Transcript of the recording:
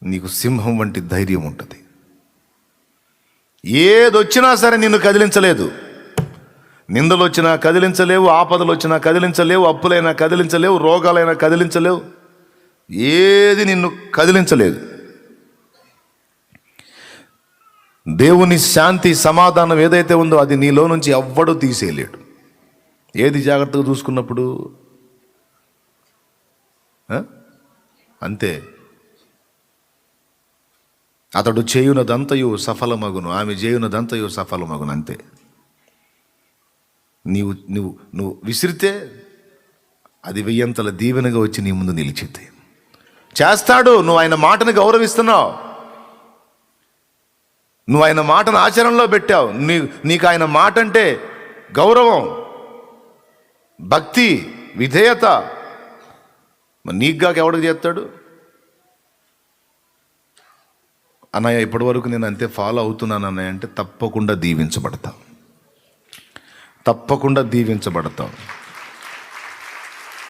నీకు సింహం వంటి ధైర్యం ఉంటుంది. ఏదొచ్చినా సరే నిన్ను కదిలించలేదు. నిందలు వచ్చినా కదిలించలేవు, ఆపదలు వచ్చినా కదిలించలేవు, అప్పులైనా కదిలించలేవు, రోగాలైనా కదిలించలేవు, ఏది నిన్ను కదిలించలేదు. దేవుని శాంతి సమాధానం ఏదైతే ఉందో అది నీలో నుంచి ఎవ్వడూ తీసేయలేడు. ఏది జాగ్రత్తగా చూసుకున్నప్పుడు అంతే. అతడు చేయునదంతయు సఫలమగును, ఆమె చేయునదంతయు సఫలమగును. అంతే. నీవు నువ్వు నువ్వు విసిరితే అది 1000 దీవెనగా వచ్చి నీ ముందు నిలిచితే చేస్తాడు. నువ్వు ఆయన మాటను గౌరవిస్తున్నావు, నువ్వు ఆయన మాటను ఆచరణలో పెట్టావు. నీకు ఆయన మాట అంటే గౌరవం, భక్తి, విధేయత. నీకుగాక ఎవడికి చేస్తాడు? అన్నయ్య ఇప్పటి వరకు నేను అంతే ఫాలో అవుతున్నాను అన్నయ్య అంటే తప్పకుండా దీవించబడతావు, తప్పకుండా దీవించబడతావు.